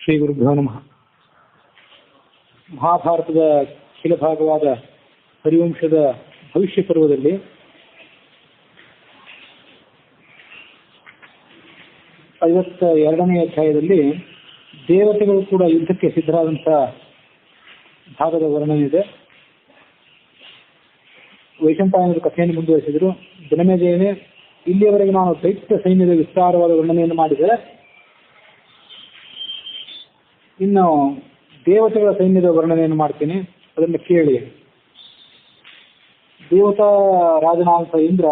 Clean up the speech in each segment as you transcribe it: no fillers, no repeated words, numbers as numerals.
ಶ್ರೀ ಗುರುಭ್ಯೋ ನಮಃ. ಮಹಾಭಾರತದ ಭಾಗವಾದ ಹರಿವಂಶದ ಭವಿಷ್ಯ ಪರ್ವದಲ್ಲಿ (52ನೇ ಅಧ್ಯಾಯದಲ್ಲಿ ದೇವತೆಗಳು ಕೂಡ ಯುದ್ಧಕ್ಕೆ ಸಿದ್ಧರಾದಂತಹ ಭಾಗದ ವರ್ಣನೆ ಇದೆ. ವೈಶಂಪಾಯನರು ಕಥೆಯನ್ನು ಮುಂದುವರಿಸಿದರು. ಜನಮೇಜಯನೇ, ಇಲ್ಲಿಯವರೆಗೆ ನಾನು ದೈತ್ಯ ಸೈನ್ಯದ ವಿಸ್ತಾರವಾದ ವರ್ಣನೆಯನ್ನು ಮಾಡಿದರೆ, ಇನ್ನು ದೇವತೆಗಳ ಸೈನ್ಯದ ವರ್ಣನೆಯನ್ನು ಮಾಡ್ತೀನಿ, ಅದನ್ನು ಕೇಳಿ. ದೇವತಾ ರಾಜನಾದಂಥ ಇಂದ್ರ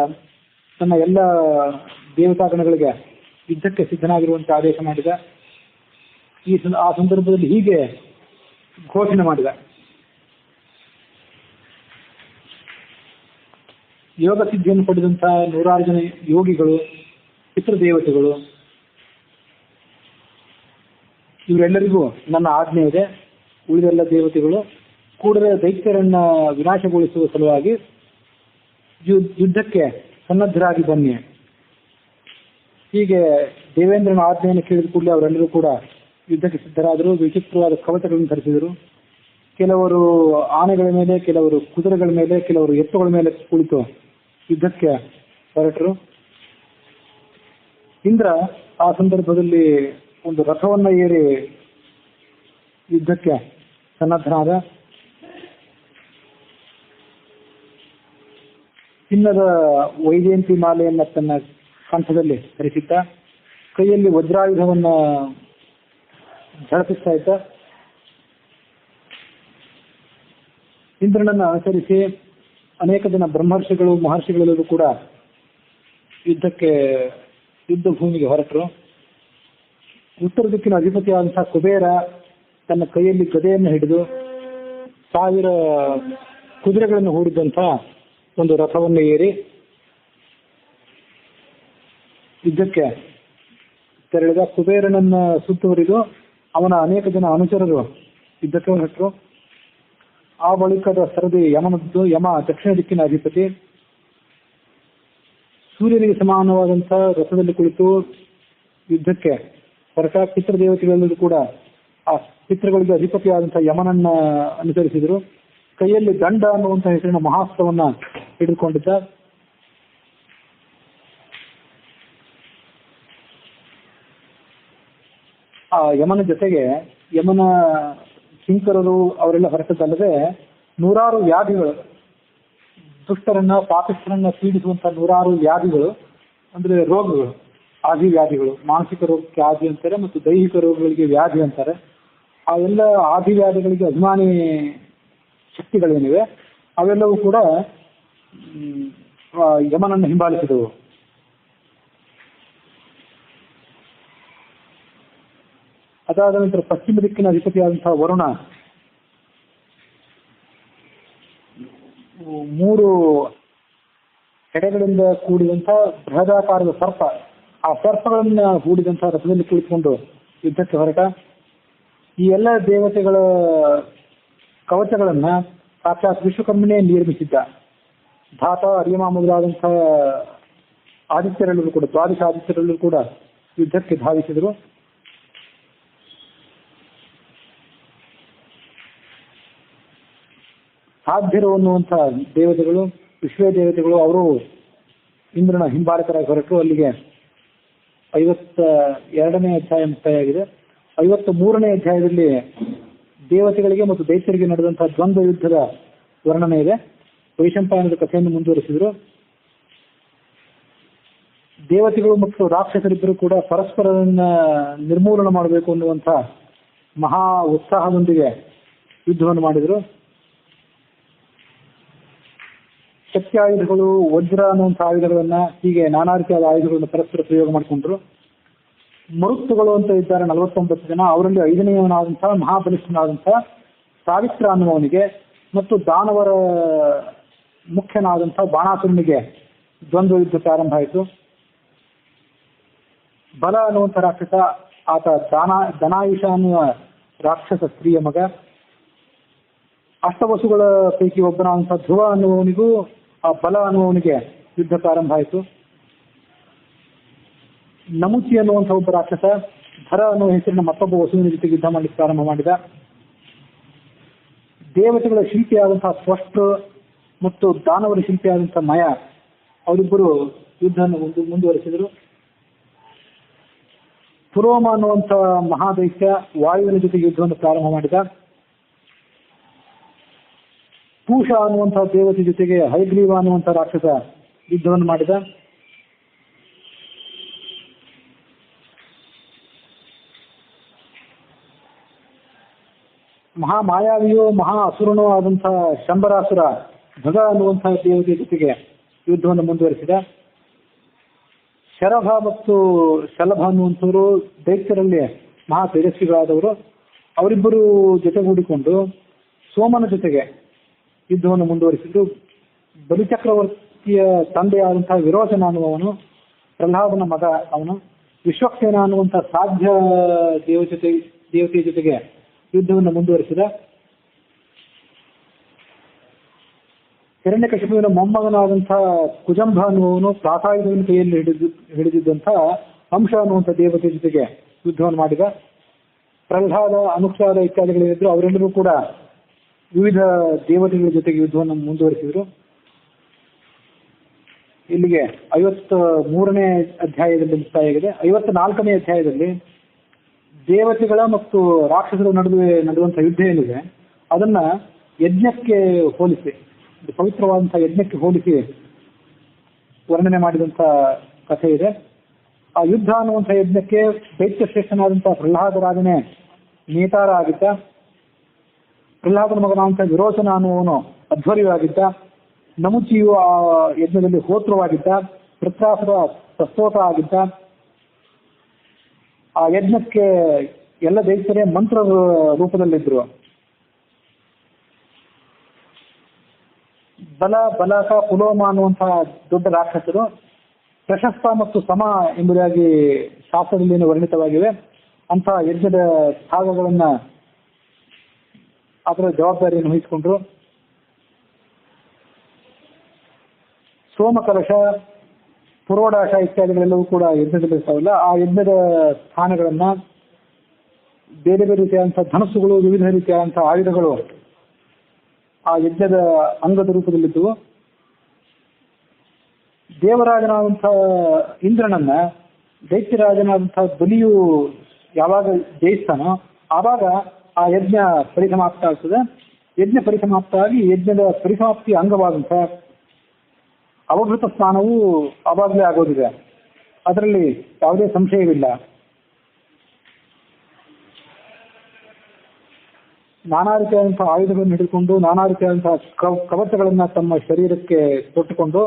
ತನ್ನ ಎಲ್ಲ ದೇವತಾಗಣಗಳಿಗೆ ಯುದ್ಧಕ್ಕೆ ಸಿದ್ಧನಾಗಿರುವಂತೆ ಆದೇಶ ಮಾಡಿದ. ಆ ಸಂದರ್ಭದಲ್ಲಿ ಹೀಗೆ ಘೋಷಣೆ ಮಾಡಿದ: ಯೋಗ ಸಿದ್ಧಿಯನ್ನು ಪಡೆದಂತಹ 106 ಜನ ಯೋಗಿಗಳು, ಪಿತೃದೇವತೆಗಳು, ಇವರೆಲ್ಲರಿಗೂ ನನ್ನ ಆಜ್ಞೆ ಇದೆ. ಉಳಿದೆಲ್ಲ ದೇವತೆಗಳು ಕೂಡಲೇ ದೈತ್ಯರನ್ನ ವಿನಾಶಗೊಳಿಸುವ ಸಲುವಾಗಿ ಯುದ್ಧಕ್ಕೆ ಸನ್ನದ್ಧರಾಗಿ ಬನ್ನಿ. ಹೀಗೆ ದೇವೇಂದ್ರನ ಆಜ್ಞೆಯನ್ನು ಕೇಳಿದ ಕೂಡಲೇ ಅವರೆಲ್ಲರೂ ಕೂಡ ಯುದ್ಧಕ್ಕೆ ಸಿದ್ಧರಾದರು. ವಿಚಿತ್ರವಾದ ಕವಚಗಳನ್ನು ಧರಿಸಿದರು. ಕೆಲವರು ಆನೆಗಳ ಮೇಲೆ, ಕೆಲವರು ಕುದುರೆಗಳ ಮೇಲೆ, ಕೆಲವರು ಎತ್ತುಗಳ ಮೇಲೆ ಕುಳಿತು ಯುದ್ಧಕ್ಕೆ ಹೊರಟರು. ಇಂದ್ರ ಆ ಸಂದರ್ಭದಲ್ಲಿ ಒಂದು ರಥವನ್ನು ಏರಿ ಯುದ್ಧಕ್ಕೆ ಸನ್ನದ್ಧನಾದ. ಚಿನ್ನದ ವೈಜಯಂತಿ ಮಾಲೆಯನ್ನು ತನ್ನ ಕಂಠದಲ್ಲಿ ಧರಿಸಿದ್ದ. ಕೈಯಲ್ಲಿ ವಜ್ರಾಯುಧವನ್ನ ಝಳಪಿಸ್ತಾ ಇದ್ದ. ಇಂದ್ರನನ್ನು ಅನುಸರಿಸಿ ಅನೇಕ ಜನ ಬ್ರಹ್ಮರ್ಷಿಗಳು, ಮಹರ್ಷಿಗಳೆಲ್ಲರೂ ಕೂಡ ಯುದ್ಧ ಭೂಮಿಗೆ ಹೊರಟರು. ಉತ್ತರ ದಿಕ್ಕಿನ ಅಧಿಪತಿಯಾದಂತಹ ಕುಬೇರ ತನ್ನ ಕೈಯಲ್ಲಿ ಗದೆಯನ್ನು ಹಿಡಿದು 1000 ಕುದುರೆಗಳನ್ನು ಹೂಡಿದಂತಹ ಒಂದು ರಥವನ್ನು ಏರಿ ಯುದ್ಧಕ್ಕೆ ತೆರಳಿದ. ಕುಬೇರನನ್ನ ಸುತ್ತುವರಿದು ಅವನ ಅನೇಕ ಜನ ಅನುಚರರು ಯುದ್ಧಕ್ಕೆ ಹೊರಟರು. ಆ ಬಳಿಕದ ಸರದಿ ಯಮನದ್ದು. ಯಮ ದಕ್ಷಿಣ ದಿಕ್ಕಿನ ಅಧಿಪತಿ. ಸೂರ್ಯನಿಗೆ ಸಮಾನವಾದಂತಹ ರಥದಲ್ಲಿ ಕುಳಿತು ಯುದ್ಧಕ್ಕೆ ಹೊರಟ. ಪಿತೃದೇವತೆಗಳೆಲ್ಲರೂ ಕೂಡ ಆ ಪಿತೃಗಳಿಗೆ ಅಧಿಪತಿಯಾದಂತಹ ಯಮನನ್ನ ಅನುಸರಿಸಿದರು. ಕೈಯಲ್ಲಿ ದಂಡ ಅನ್ನುವಂತಹ ಹೆಸರಿನ ಮಹಾಸ್ತ್ರವನ್ನ ಹಿಡಿದುಕೊಂಡಿದ್ದ. ಆ ಯಮನ ಜೊತೆಗೆ ಯಮನ ಕಿಂಕರರು ಅವರೆಲ್ಲ ಹೊರಟದ್ದಲ್ಲದೆ 106 ವ್ಯಾಧಿಗಳು, ದುಷ್ಟರನ್ನ ಪಾಪಿಷ್ಠರನ್ನ ಪೀಡಿಸುವಂತಹ 106 ವ್ಯಾಧಿಗಳು, ಅಂದ್ರೆ ರೋಗಗಳು, ಆದಿ ವ್ಯಾಧಿಗಳು. ಮಾನಸಿಕ ರೋಗಕ್ಕೆ ಆದಿ ಅಂತಾರೆ ಮತ್ತು ದೈಹಿಕ ರೋಗಗಳಿಗೆ ವ್ಯಾಧಿ ಅಂತಾರೆ. ಆ ಎಲ್ಲ ಆದಿ ವ್ಯಾಧಿಗಳಿಗೆ ಅಭಿಮಾನಿ ಶಕ್ತಿಗಳೇನಿವೆ ಅವೆಲ್ಲವೂ ಕೂಡ ಯಮನನ್ನು ಹಿಂಬಾಲಿಸಿದವು. ಅದಾದ ನಂತರ ಪಶ್ಚಿಮ ದಿಕ್ಕಿನ ಅಧಿಪತಿಯಾದಂತಹ ವರುಣ 3 ಹೆಡೆಗಳಿಂದ ಕೂಡಿದಂತಹ ಬೃಹದಾಕಾರದ ಸರ್ಪ, ಆ ಸರ್ಪಗಳನ್ನ ಹೂಡಿದಂತಹ ರಥದಲ್ಲಿ ಕುಳಿತುಕೊಂಡು ಯುದ್ಧಕ್ಕೆ ಹೊರಟ. ಈ ಎಲ್ಲ ದೇವತೆಗಳ ಕವಚಗಳನ್ನ ಸಾಕ್ಷಾತ್ ವಿಶ್ವಕರ್ಮನೇ ನಿರ್ಮಿಸಿದ್ದ. ಧಾತ, ಅರ್ಯಮ ಮೊದಲಾದಂತಹ ಆದಿತ್ಯರೆಲ್ಲರೂ ಕೂಡ, ದ್ವಾದಶ ಆದಿತ್ಯರೆಲ್ಲರೂ ಕೂಡ ಯುದ್ಧಕ್ಕೆ ಧಾವಿಸಿದರು. ಸಾಧ್ಯರು ಅನ್ನುವಂತಹ ದೇವತೆಗಳು, ವಿಶ್ವೇ ದೇವತೆಗಳು, ಅವರು ಇಂದ್ರನ ಹಿಂಬಾಲಕರಾಗಿ ಹೊರಟರು. ಅಲ್ಲಿಗೆ 52ನೇ ಅಧ್ಯಾಯ ಮುಕ್ತಾಯವಾಗಿದೆ. 53ನೇ ಅಧ್ಯಾಯದಲ್ಲಿ ದೇವತೆಗಳಿಗೆ ಮತ್ತು ದೈತ್ಯರಿಗೆ ನಡೆದಂತಹ ದ್ವಂದ್ವ ಯುದ್ಧದ ವರ್ಣನೆ ಇದೆ. ವೈಶಂಪಾಯನದ ಕಥೆಯನ್ನು ಮುಂದುವರಿಸಿದರು. ದೇವತೆಗಳು ಮತ್ತು ರಾಕ್ಷಸರಿಬ್ಬರು ಕೂಡ ಪರಸ್ಪರರನ್ನ ನಿರ್ಮೂಲನ ಮಾಡಬೇಕು ಅನ್ನುವಂತಹ ಮಹಾ ಉತ್ಸಾಹದೊಂದಿಗೆ ಯುದ್ಧವನ್ನು ಮಾಡಿದರು. ಶಕ್ತಿ ಆಯುಧಗಳು, ವಜ್ರ ಅನ್ನುವಂತಹ ಆಯುಧಗಳನ್ನ, ಹೀಗೆ ನಾನಾ ರೀತಿಯಾದ ಆಯುಧಗಳನ್ನು ಪರಸ್ಪರ ಪ್ರಯೋಗ ಮಾಡಿಕೊಂಡ್ರು. ಮರುತ್ತುಗಳು ಅಂತ ಇದ್ದಾರೆ 49 ಜನ. ಅವರಲ್ಲಿ 5ನೇಯವನಾದಂತಹ ಮಹಾಬಲಿಷ್ಠನಾದಂತಹ ಸಾವಿತ್ರ ಅನ್ನುವವನಿಗೆ ಮತ್ತು ದಾನವರ ಮುಖ್ಯನಾದಂತಹ ಬಾಣಾಸುರನಿಗೆ ದ್ವಂದ್ವ ಯುದ್ಧ ಪ್ರಾರಂಭ ಆಯಿತು. ಬಲ ಅನ್ನುವಂಥ ರಾಕ್ಷಸ, ಆತ ದನಾಯುಷ ಅನ್ನುವ ರಾಕ್ಷಸ ಸ್ತ್ರೀಯ ಮಗ. ಅಷ್ಟವಸುಗಳ ಪೈಕಿ ಒಬ್ಬನಾದಂತಹ ಧ್ರುವ ಅನ್ನುವವನಿಗೂ ಆ ಬಲ ಅನ್ನುವವನಿಗೆ ಯುದ್ಧ ಪ್ರಾರಂಭ ಆಯಿತು. ನಮುಚಿ ಅನ್ನುವಂಥ ಒಬ್ಬ ರಾಕ್ಷಸ ಧರ ಅನ್ನುವ ಹೆಸರಿನ ಮತ್ತೊಬ್ಬ ವಸುವಿನ ಜೊತೆಗೆ ಯುದ್ಧ ಮಾಡಲಿಕ್ಕೆ ಪ್ರಾರಂಭ ಮಾಡಿದ. ದೇವತೆಗಳ ಶಿಲ್ಪಿಯಾದಂತಹ ತ್ವಷ್ಟೃ ಮತ್ತು ದಾನವರ ಶಿಲ್ಪಿಯಾದಂತಹ ಮಯ ಅವರಿಬ್ಬರು ಯುದ್ಧವನ್ನು ಮುಂದುವರೆಸಿದರು. ಪುರೋಮ ಅನ್ನುವಂಥ ಮಹಾದೈತ್ಯ ವಾಯುವಿನ ಜೊತೆಗೆ ಯುದ್ಧವನ್ನು ಪ್ರಾರಂಭ ಮಾಡಿದ. ಪೂಷ ಅನ್ನುವಂತಹ ದೇವತೆ ಜೊತೆಗೆ ಹಯಗ್ರೀವ ಅನ್ನುವಂಥ ರಾಕ್ಷಸ ಯುದ್ಧವನ್ನು ಮಾಡಿದ. ಮಹಾ ಮಾಯಾವಿಯೋ ಮಹಾ ಅಸುರನೋ ಆದಂತಹ ಶಂಬರಾಸುರ ಭಗ ಅನ್ನುವಂತಹ ದೇವತೆಯ ಜೊತೆಗೆ ಯುದ್ಧವನ್ನು ಮುಂದುವರಿಸಿದ. ಶರಭ ಮತ್ತು ಶಲಭ ಅನ್ನುವಂಥವರು ದೈತ್ಯರಲ್ಲಿ ಮಹಾ ತೇಜಸ್ವಿಗಳಾದವರು. ಅವರಿಬ್ಬರು ಜೊತೆಗೂಡಿಕೊಂಡು ಸೋಮನ ಜೊತೆಗೆ ಯುದ್ಧವನ್ನು ಮುಂದುವರಿಸಿದ್ದು. ಬಲಿಚಕ್ರವರ್ತಿಯ ತಂದೆಯಾದಂತಹ ವಿರೋಚನ ಅನ್ನುವವನು ಪ್ರಹ್ಲಾದನ ಮಗ. ಅವನು ವಿಶ್ವಕ್ಸೇನ ಅನ್ನುವಂತಹ ಸಾಧ್ಯ ದೇವತೆಯ ಜೊತೆಗೆ ಯುದ್ಧವನ್ನು ಮುಂದುವರಿಸಿದ. ಹಿರಣ್ಯಕಶಿಪುವಿನ ಮೊಮ್ಮಗನಾದಂತಹ ಕುಜಂಭ ಅನ್ನುವವನು ಪ್ರಾಸಾಯುಧವನ್ನು ಕೈಯಲ್ಲಿ ಹಿಡಿದಿದ್ದಂತಹ ಅಂಶ ಅನ್ನುವಂಥ ದೇವತೆಯ ಜೊತೆಗೆ ಯುದ್ಧವನ್ನು ಮಾಡಿದ. ಪ್ರಹ್ಲಾದ ಅನುಕ್ಷಾದ ಇತ್ಯಾದಿಗಳೇನಿದ್ರು ಅವರೆಲ್ಲರೂ ಕೂಡ ವಿವಿಧ ದೇವತೆಗಳ ಜೊತೆಗೆ ಯುದ್ಧವನ್ನು ಮುಂದುವರಿಸಿದರು. ಇಲ್ಲಿಗೆ 53ನೇ ಅಧ್ಯಾಯದಲ್ಲಿ ಮುಕ್ತಾಯವಾಗಿದೆ. 54ನೇ ಅಧ್ಯಾಯದಲ್ಲಿ ದೇವತೆಗಳ ಮತ್ತು ರಾಕ್ಷಸರ ನಡೆಯುವಂತಹ ಯುದ್ಧ ಏನಿದೆ ಅದನ್ನ ಯಜ್ಞಕ್ಕೆ ಹೋಲಿಸಿ, ಪವಿತ್ರವಾದಂತಹ ಯಜ್ಞಕ್ಕೆ ಹೋಲಿಸಿ ವರ್ಣನೆ ಮಾಡಿದಂಥ ಕಥೆ ಇದೆ. ಆ ಯುದ್ಧ ಅನ್ನುವಂಥ ಯಜ್ಞಕ್ಕೆ ದೈತ್ಯ ಶ್ರೇಷ್ಠನಾದಂತಹ ಪ್ರಹ್ಲಾದರಾಜನೇ ನೇತಾರ ಆಗಿದ್ದ. ಪ್ರಹ್ಲಾದನ ಮಗನಾದಂತಹ ವಿರೋಚನ ಅನ್ನುವವನು ಅಧ್ವರ್ಯವಾಗಿದ್ದ. ನಮುಚಿಯು ಆ ಯಜ್ಞದಲ್ಲಿ ಹೋತ್ರವಾಗಿದ್ದ. ವೃತ್ರಾಸುರ ಪ್ರಸ್ತೋತ ಆಗಿದ್ದ. ಆ ಯಜ್ಞಕ್ಕೆ ಎಲ್ಲ ದೈತ್ಯರೇ ಮಂತ್ರ ರೂಪದಲ್ಲಿದ್ರು. ಬಲಕ ಪುಲೋಮ ಅನ್ನುವಂತಹ ದೊಡ್ಡ ರಾಕ್ಷಸರು ಪ್ರಶಸ್ತ ಮತ್ತು ಸಮ ಎಂಬುದಾಗಿ ಶಾಸ್ತ್ರದಲ್ಲಿ ವರ್ಣಿತವಾಗಿವೆ. ಅಂತಹ ಯಜ್ಞದ ಭಾಗಗಳನ್ನ ಅದರ ಜವಾಬ್ದಾರಿಯನ್ನು ವಹಿಸಿಕೊಂಡ್ರು. ಸೋಮಕಲಶ, ಪುರೋಡಾಶ ಇತ್ಯಾದಿಗಳೆಲ್ಲವೂ ಕೂಡ ಯಜ್ಞದಲ್ಲಿ ಇರ್ತಾವಲ್ಲ, ಆ ಯಜ್ಞದ ಸ್ಥಾನಗಳನ್ನ ಬೇರೆ ಬೇರೆ ರೀತಿಯಾದಂತಹ ಧನಸ್ಸುಗಳು, ವಿವಿಧ ರೀತಿಯಾದಂತಹ ಆಯುಧಗಳು ಆ ಯಜ್ಞದ ಅಂಗದ ರೂಪದಲ್ಲಿದ್ದವು. ದೇವರಾಜನಾದಂತಹ ಇಂದ್ರನನ್ನ ದೈತ್ಯರಾಜನಾದಂತಹ ಬಲಿಯು ಯಾವಾಗ ಜಯಿಸ್ತಾನೋ ಆವಾಗ ಆ ಯಜ್ಞ ಪರಿಸಮಾಪ್ತ ಆಗ್ತದೆ. ಯಜ್ಞ ಪರಿಸಮಾಪ್ತ ಆಗಿ ಯಜ್ಞದ ಪರಿಸಮಾಪ್ತಿ ಅಂಗವಾದಂತಹ ಅವಭೃತ ಸ್ನಾನವು ಆವಾಗಲೇ ಆಗೋದಿದೆ. ಅದರಲ್ಲಿ ಯಾವುದೇ ಸಂಶಯವಿಲ್ಲ. ನಾನಾ ರೀತಿಯಾದಂತಹ ಆಯುಧಗಳನ್ನು ಹಿಡಿದುಕೊಂಡು ನಾನಾ ರೀತಿಯಾದಂತಹ ಕವಚಗಳನ್ನ ತಮ್ಮ ಶರೀರಕ್ಕೆ ತೊಟ್ಟುಕೊಂಡು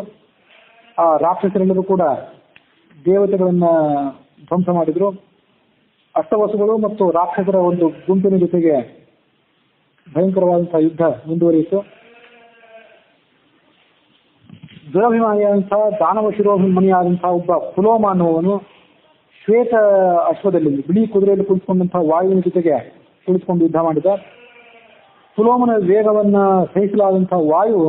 ಆ ರಾಕ್ಷಸರೆಲ್ಲರೂ ಕೂಡ ದೇವತೆಗಳನ್ನ ಧ್ವಂಸ ಮಾಡಿದ್ರು. ಅಷ್ಟವಸುಗಳು ಮತ್ತು ರಾಕ್ಷಸರ ಒಂದು ಗುಂಪಿನ ಜೊತೆಗೆ ಭಯಂಕರವಾದಂತಹ ಯುದ್ಧ ಮುಂದುವರಿಯಿತು. ದುರಭಿಮಾನಿಯಾದಂತಹ ದಾನವ ಶಿರೋಭಿಮನಿಯಾದಂತಹ ಒಬ್ಬ ಪುಲೋಮ ಅನ್ನುವವನು ಶ್ವೇತ ಅಶ್ವದಲ್ಲಿ ಬಿಳಿ ಕುದುರೆಯಲ್ಲಿ ಕುಳಿತುಕೊಂಡಂತಹ ವಾಯುವಿನ ಜೊತೆಗೆ ಕುಳಿತುಕೊಂಡು ಯುದ್ಧ ಮಾಡಿದ. ಪುಲೋಮನ ವೇಗವನ್ನ ಸಹಿಸಲಾದಂತಹ ವಾಯು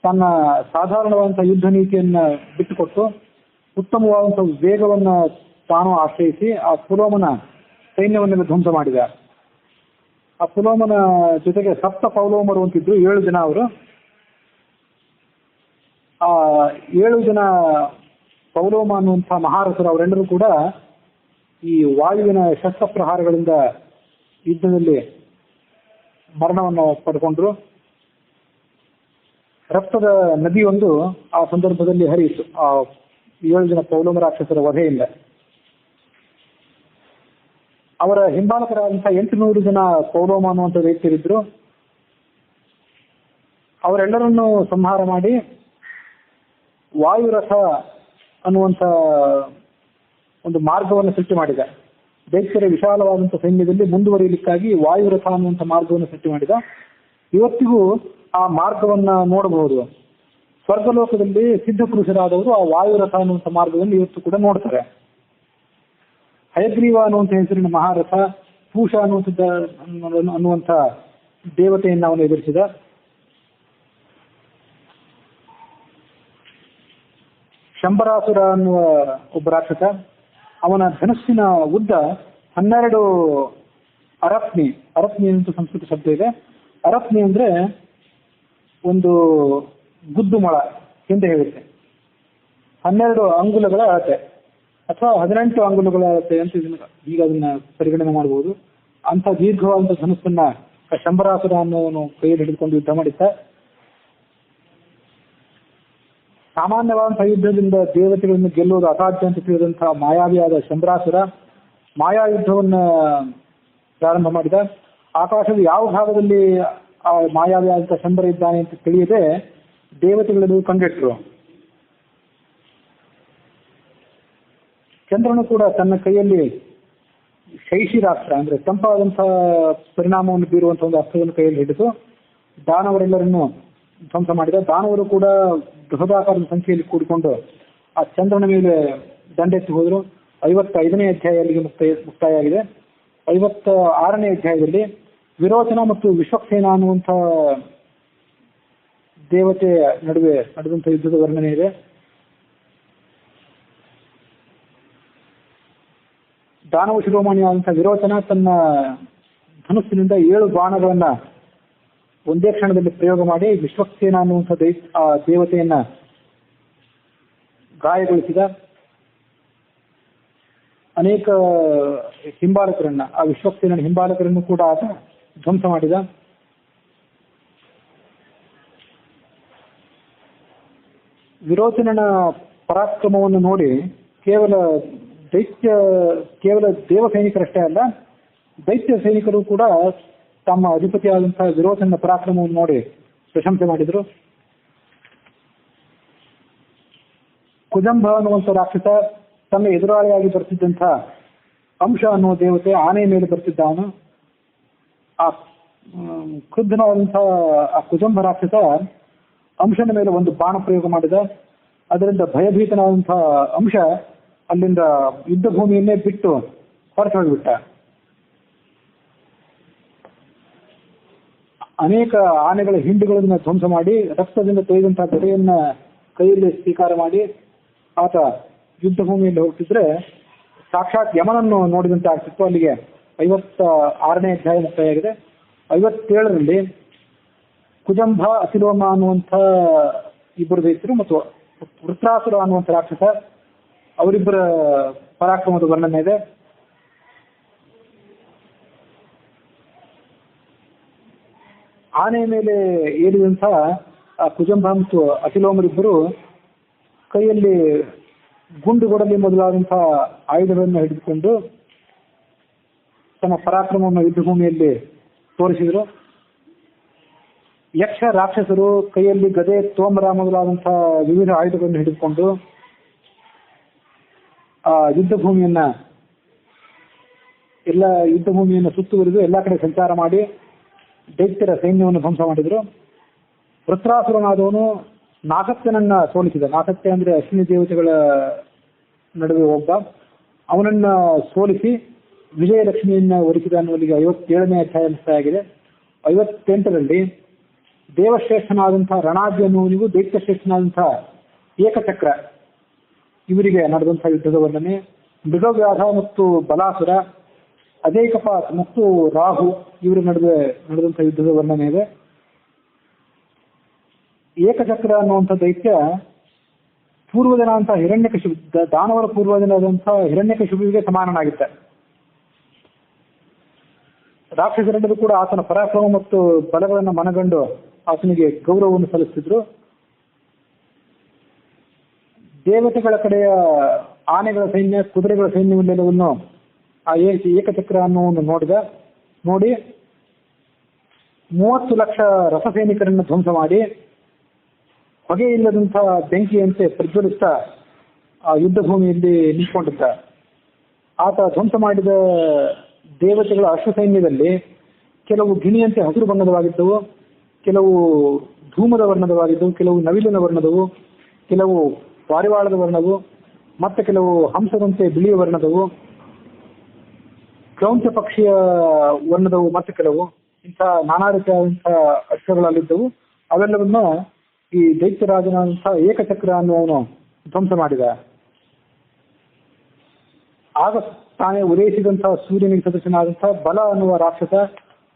ತನ್ನ ಸಾಧಾರಣವಾದಂತಹ ಯುದ್ಧ ನೀತಿಯನ್ನ ಬಿಟ್ಟುಕೊಟ್ಟು ಉತ್ತಮವಾದಂತಹ ವೇಗವನ್ನ ತಾನು ಆಶ್ರಯಿಸಿ ಆ ಪುಲೋಮನ ಸೈನ್ಯವನ್ನೆಲ್ಲ ಧ್ವಂಸ ಮಾಡಿದ. ಆ ಪುಲೋಮನ ಜೊತೆಗೆ ಸಪ್ತ ಪೌಲೋಮರು ಅಂತಿದ್ರು, 7 ಜನ ಅವರು. ಆ 7 ಜನ ಪೌಲೋಮ ಅನ್ನುವಂತಹ ಮಹಾರಥರು ಅವರೆಲ್ಲರೂ ಕೂಡ ಈ ವಾಯುವಿನ ಶಸ್ತ್ರಪ್ರಹಾರಗಳಿಂದ ಯುದ್ಧದಲ್ಲಿ ಮರಣವನ್ನು ಪಡ್ಕೊಂಡ್ರು. ರಕ್ತದ ನದಿಯೊಂದು ಆ ಸಂದರ್ಭದಲ್ಲಿ ಹರಿಯಿತು ಆ 7 ಜನ ಪೌಲೋಮ ರಾಕ್ಷಸರ ವಧೆಯಿಂದ. ಅವರ ಹಿಂಬಾಲಕರಾದಂತಹ 800 ಜನ ಪೌಲೋಮ ಅನ್ನುವಂಥ ದೈತ್ಯರಿದ್ರು. ಅವರೆಲ್ಲರನ್ನು ಸಂಹಾರ ಮಾಡಿ ವಾಯುರಥ ಅನ್ನುವಂಥ ಒಂದು ಮಾರ್ಗವನ್ನು ಸೃಷ್ಟಿ ಮಾಡಿದ. ದೈತ್ಯರ ವಿಶಾಲವಾದಂತಹ ಸೈನ್ಯದಲ್ಲಿ ಮುಂದುವರಿಯಲಿಕ್ಕಾಗಿ ವಾಯುರಥ ಅನ್ನುವಂಥ ಮಾರ್ಗವನ್ನು ಸೃಷ್ಟಿ ಮಾಡಿದ. ಇವತ್ತಿಗೂ ಆ ಮಾರ್ಗವನ್ನ ನೋಡಬಹುದು. ಸ್ವರ್ಗಲೋಕದಲ್ಲಿ ಸಿದ್ಧ ಪುರುಷರಾದವರು ಆ ವಾಯುರಥ ಅನ್ನುವಂಥ ಮಾರ್ಗವನ್ನು ಇವತ್ತು ಕೂಡ ನೋಡ್ತಾರೆ. ಹಯಗ್ರೀವ ಅನ್ನುವಂಥ ಹೆಸರಿನ ಮಹಾರಥ ಪೂಷ ಅನ್ನುವಂಥ ದೇವತೆಯನ್ನು ಅವನು ಎದುರಿಸಿದ. ಶಂಬರಾಸುರ ಅನ್ನುವ ಒಬ್ಬ ರಾಕ್ಷಸ ಅವನ ಧನಸ್ಸಿನ ಉದ್ದ 12 ಅರಪ್ನಿ. ಅರಪ್ನಿ ಅಂತ ಸಂಸ್ಕೃತ ಶಬ್ದ ಇದೆ. ಅರಪ್ನಿ ಅಂದ್ರೆ ಒಂದು ಗುದ್ದು ಮೊಳ ಹಿಂದೆ ಹೇಳುತ್ತೆ. 12 ಅಂಗುಲಗಳ ಅಳತೆ ಅಥವಾ 18 ಅಂಗುಲಗಳ ಅಳತೆ ಅಂತ ಈಗ ಅದನ್ನ ಪರಿಗಣನೆ ಮಾಡಬಹುದು. ಅಂತ ದೀರ್ಘವಾದಂತಹ ಧನಸ್ಸನ್ನ ಶಂಬರಾಸುರ ಅನ್ನೋನು ಕೈಯಲ್ಲಿ ಹಿಡಿದುಕೊಂಡು ಯುದ್ಧ ಮಾಡಿದ್ದ. ಸಾಮಾನ್ಯವಾದಂತಹ ಯುದ್ಧದಿಂದ ದೇವತೆಗಳನ್ನು ಗೆಲ್ಲುವುದು ಅಸಾಧ್ಯ ಅಂತ ತಿಳಿದಂತಹ ಮಾಯಾವಿಯಾದ ಶಂಬರಾಸುರ ಮಾಯಾ ಯುದ್ಧವನ್ನ ಪ್ರಾರಂಭ ಮಾಡಿದ. ಆಕಾಶದ ಯಾವ ಭಾಗದಲ್ಲಿ ಆ ಮಾಯಾವಿಯಾದಂತಹ ಶಂಬರ ಇದ್ದಾನೆ ಅಂತ ತಿಳಿಯದೆ ದೇವತೆಗಳನ್ನು ಕಂಗೆಟ್ಟರು. ಚಂದ್ರನು ಕೂಡ ತನ್ನ ಕೈಯಲ್ಲಿ ಶೈಶಿರಾಸ್ತ್ರ ಅಂದ್ರೆ ತಂಪಾದಂತಹ ಪರಿಣಾಮವನ್ನು ಬೀರುವಂತಹ ಒಂದು ಅಸ್ತ್ರವನ್ನು ಕೈಯಲ್ಲಿ ಹಿಡಿದು ದಾನವರೆಲ್ಲರನ್ನು ಧ್ವಂಸ ಮಾಡಿದ. ದಾನವರು ಕೂಡ ಬೃಹದಾಕಾರದ ಸಂಖ್ಯೆಯಲ್ಲಿ ಕೂಡಿಕೊಂಡು ಆ ಚಂದ್ರನ ಮೇಲೆ ದಂಡೆತ್ತಿ ಹೋದರು. 55ನೇ ಅಧ್ಯಾಯ ಅಲ್ಲಿಗೆ ಮುಕ್ತಾಯ ಆಗಿದೆ. 56ನೇ ಅಧ್ಯಾಯದಲ್ಲಿ ವಿರೋಚನ ಮತ್ತು ವಿಶ್ವಕ್ಸೇನ ಅನ್ನುವಂಥ ದೇವತೆಯ ನಡುವೆ ನಡೆದಂಥ ಯುದ್ಧದ ವರ್ಣನೆ ಇದೆ. ದಾನವ ಶಿರೋಮಣಿಯಾದಂತಹ ವಿರೋಚನ ತನ್ನ ಧನುಸ್ಸಿನಿಂದ 7 ಬಾಣಗಳನ್ನ ಒಂದೇ ಕ್ಷಣದಲ್ಲಿ ಪ್ರಯೋಗ ಮಾಡಿ ವಿಶ್ವಕ್ಸೇನ ಅನ್ನುವಂಥ ಆ ದೇವತೆಯನ್ನ ಗಾಯಗೊಳಿಸಿದ. ಅನೇಕ ಹಿಂಬಾಲಕರನ್ನ ಆ ವಿಶ್ವಕ್ಸೇನ ಹಿಂಬಾಲಕರನ್ನು ಕೂಡ ಆತ ಧ್ವಂಸ ಮಾಡಿದ. ವಿರೋಚನನ ಪರಾಕ್ರಮವನ್ನು ನೋಡಿ ಕೇವಲ ದೇವ ಸೈನಿಕರಷ್ಟೇ ಅಲ್ಲ, ದೈತ್ಯ ಸೈನಿಕರು ಕೂಡ ತಮ್ಮ ಅಧಿಪತಿಯಾದಂತಹ ವಿರೋಚನ ಪರಾಕ್ರಮವನ್ನು ನೋಡಿ ಪ್ರಶಂಸೆ ಮಾಡಿದರು. ಕುಜಂಭ ಅನ್ನುವಂಥ ರಾಕ್ಷಸ ತನ್ನ ಎದುರಾಳಿಯಾಗಿ ಬರ್ತಿದ್ದಂಥ ಅಂಶ ಅನ್ನುವ ದೇವತೆ ಆನೆ ಮೇಲೆ ಬರ್ತಿದ್ದ. ಅವನು ಆ ಕ್ರುದ್ಧನಾದಂತಹ ಆ ಕುಜಂಭ ರಾಕ್ಷಸ ಅಂಶನ ಮೇಲೆ ಒಂದು ಬಾಣ ಪ್ರಯೋಗ ಮಾಡಿದ. ಅದರಿಂದ ಭಯಭೀತನಾದಂತಹ ಅಂಶ ಅಲ್ಲಿಂದ ಯುದ್ಧ ಭೂಮಿಯನ್ನೇ ಬಿಟ್ಟು ಹೊರಟು ಹೋಗಿಬಿಟ್ಟ. ಅನೇಕ ಆನೆಗಳ ಹಿಂಡುಗಳನ್ನು ಧ್ವಂಸ ಮಾಡಿ ರಕ್ತದಿಂದ ತೊಯ್ದಂತಹ ಗದೆಯನ್ನ ಕೈಯಲ್ಲಿ ಸ್ವೀಕಾರ ಮಾಡಿ ಆತ ಯುದ್ಧ ಭೂಮಿಯಲ್ಲಿ ಹೋಗ್ತಿದ್ರೆ ಸಾಕ್ಷಾತ್ ಯಮನನ್ನು ನೋಡಿದಂತೆ ಆಗ್ತಿತ್ತು. ಅಲ್ಲಿಗೆ 56ನೇ ಅಧ್ಯಾಯ ಮುಕ್ತಾಯ ಆಗಿದೆ. 57ರಲ್ಲಿ ಕುಜಂಭ ಅಸಿಲೋಮ ಅನ್ನುವಂಥ ಇಬ್ಬರು ದೈತ್ಯರು ಮತ್ತು ವೃತ್ರಾಸುರ ಅನ್ನುವಂಥ ರಾಕ್ಷಸ ಅವರಿಬ್ಬರ ಪರಾಕ್ರಮದ ವರ್ಣನೆ ಇದೆ. ಆನೆಯ ಮೇಲೆ ಏರಿದಂಥ ಆ ಕುಜಂಭ ಮತ್ತು ಅಸಿಲೋಮರಿಬ್ಬರು ಕೈಯಲ್ಲಿ ಗುಂಡುಗೊಡಲಿ ಮೊದಲಾದಂತಹ ಆಯುಧಗಳನ್ನು ಹಿಡಿದುಕೊಂಡು ತಮ್ಮ ಪರಾಕ್ರಮವನ್ನು ಯುದ್ಧ ಭೂಮಿಯಲ್ಲಿ ತೋರಿಸಿದರು. ಯಕ್ಷ ರಾಕ್ಷಸರು ಕೈಯಲ್ಲಿ ಗದೆ ತೋಮರ ಮೊದಲಾದಂತಹ ವಿವಿಧ ಆಯುಧಗಳನ್ನು ಹಿಡಿದುಕೊಂಡು ಆ ಯುದ್ಧ ಭೂಮಿಯನ್ನ ಸುತ್ತುವರಿದು ಎಲ್ಲ ಕಡೆ ಸಂಚಾರ ಮಾಡಿ ದೈತ್ಯರ ಸೈನ್ಯವನ್ನು ಧ್ವಂಸ ಮಾಡಿದರು. ವೃತ್ರಾಸುರನಾದವನು ನಾಗತ್ಯನನ್ನ ಸೋಲಿಸಿದ. ನಾಗತ್ಯ ಅಂದ್ರೆ ಅಶ್ವಿನಿ ದೇವತೆಗಳ ನಡುವೆ ಒಬ್ಬ. ಅವನನ್ನ ಸೋಲಿಸಿ ವಿಜಯಲಕ್ಷ್ಮಿಯನ್ನ ಒಲಿಸಿದ ಅನ್ನುವಲ್ಲಿಗೆ 57ನೇ ಅಧ್ಯಾಯ ಮುಕ್ತಾಯ ಆಗಿದೆ. 58ರಲ್ಲಿ ದೇವಶ್ರೇಷ್ಠನಾದಂತಹ ರಣಾದ್ಯ ಅನ್ನುವನಿಗೂ ದೈತ್ಯಶ್ರೇಷ್ಠನಾದಂತಹ ಏಕಚಕ್ರ ಇವರಿಗೆ ನಡೆದಂತಹ ಯುದ್ಧದ ವರ್ಣನೆ. ಮೃಗವ್ಯಾಧ ಮತ್ತು ಬಲಾಸುರ, ಅಜೇಕಪಾತ್ ಮತ್ತು ರಾಹು ಇವರ ನಡುವೆ ನಡೆದಂತಹ ಯುದ್ಧದ ವರ್ಣನೆ ಇದೆ. ಏಕಚಕ್ರ ಅನ್ನುವಂಥ ದೈತ್ಯ ಪೂರ್ವಜನ ಅಂತ ಹಿರಣ್ಯಕಶಿಪು, ದಾನವರ ಪೂರ್ವಜನಾದಂತಹ ಹಿರಣ್ಯಕಶಿಪುವಿಗೆ ಸಮಾನನಾಗಿದ್ದ. ರಾಕ್ಷಸರೆಲ್ಲರೂ ಕೂಡ ಆತನ ಪರಾಕ್ರಮ ಮತ್ತು ಬಲಗಳನ್ನು ಮನಗಂಡು ಆತನಿಗೆ ಗೌರವವನ್ನು ಸಲ್ಲಿಸುತ್ತಿದ್ರು. ದೇವತೆಗಳ ಕಡೆಯ ಆನೆಗಳ ಸೈನ್ಯ, ಕುದುರೆಗಳ ಸೈನ್ಯವನ್ನೆಲ್ಲವನ್ನು ಆ ಏಕಚಕ್ರ ಅನ್ನೋವನ್ನು ನೋಡಿ 30 ಲಕ್ಷ ರಸಸೈನಿಕರನ್ನು ಧ್ವಂಸ ಮಾಡಿ ಹೊಗೆ ಇಲ್ಲದಂತಹ ಬೆಂಕಿಯಂತೆ ಪ್ರಜ್ವಲಿಸ್ತಾ ಆ ಯುದ್ಧ ಭೂಮಿಯಲ್ಲಿ ನಿಂತ್ಕೊಂಡಿದ್ದ. ಆತ ಧ್ವಂಸ ಮಾಡಿದ ದೇವತೆಗಳ ಅಶ್ವಸೈನ್ಯದಲ್ಲಿ ಕೆಲವು ಗಿಣಿಯಂತೆ ಹಸಿರು ಬಣ್ಣದವಾಗಿದ್ದವು, ಕೆಲವು ಧೂಮದ ವರ್ಣದವಾಗಿದ್ದವು, ಕೆಲವು ನವಿಲಿನ ವರ್ಣದವು, ಕೆಲವು ಪಾರಿವಾಳದ ವರ್ಣವು, ಮತ್ತೆ ಕೆಲವು ಹಂಸದಂತೆ ಬಿಳಿಯ ವರ್ಣದವು, ಕ್ರೌಂಚ ಪಕ್ಷಿಯ ವರ್ಣದವು, ಮತ್ತೆ ಕೆಲವು ಇಂಥ ನಾನಾ ರೀತಿಯಾದಂತಹ ಅಶ್ವಗಳಲ್ಲಿದ್ದವು. ಅವೆಲ್ಲವನ್ನ ಈ ದೈತ್ಯರಾಜನಾದಂತಹ ಏಕಚಕ್ರ ಅನ್ನುವನು ಧ್ವಂಸ ಮಾಡಿದ. ಆಗ ತಾನೇ ಉದಯಿಸಿದಂತಹ ಸೂರ್ಯನಿಗೆ ಸದೃಶನಾದಂತಹ ಬಲ ಅನ್ನುವ ರಾಕ್ಷಸ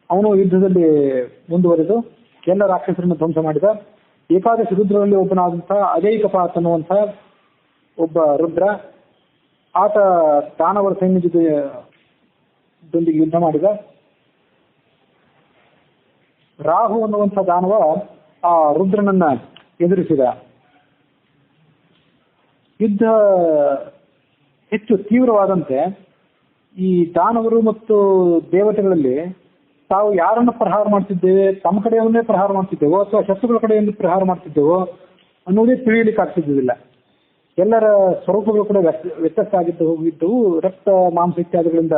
ಅವನು ಯುದ್ಧದಲ್ಲಿ ಮುಂದುವರೆದು ಎಲ್ಲ ರಾಕ್ಷಸರನ್ನು ಧ್ವಂಸ ಮಾಡಿದ. ಏಕಾದಶಿ ರುದ್ರರಲ್ಲಿ ಒಬ್ಬನಾದಂತಹ ಅಜೈಕಪಾತ್ ಅನ್ನುವಂಥ ಒಬ್ಬ ರುದ್ರ, ಆತ ದಾನವರ ಸೈನ್ಯದೊಂದಿಗೆ ಯುದ್ಧ ಮಾಡಿದ. ರಾಹು ಅನ್ನುವಂಥ ದಾನವ ಆ ರುದ್ರನನ್ನ ಎದುರಿಸಿದ. ಯುದ್ಧ ಹೆಚ್ಚು ತೀವ್ರವಾದಂತೆ ಈ ದಾನವರು ಮತ್ತು ದೇವತೆಗಳಲ್ಲಿ ತಾವು ಯಾರನ್ನು ಪ್ರಹಾರ ಮಾಡ್ತಿದ್ದೇವೆ, ತಮ್ಮ ಕಡೆಯವನ್ನೇ ಪ್ರಹಾರ ಮಾಡ್ತಿದ್ದೇವೋ ಅಥವಾ ಶತ್ರುಗಳ ಕಡೆಯಿಂದ ಪ್ರಹಾರ ಮಾಡ್ತಿದ್ದೇವೋ ಅನ್ನೋದೇ ತಿಳಿಯಲಿಕ್ಕೆ ಆಗ್ತಿದ್ದಿಲ್ಲ. ಎಲ್ಲರ ಸ್ವರೂಪಗಳು ಕೂಡ ವ್ಯತ್ಯಾಸ ಆಗಿದ್ದು ಹೋಗಿದ್ದವು, ರಕ್ತ ಮಾಂಸ ಇತ್ಯಾದಿಗಳಿಂದ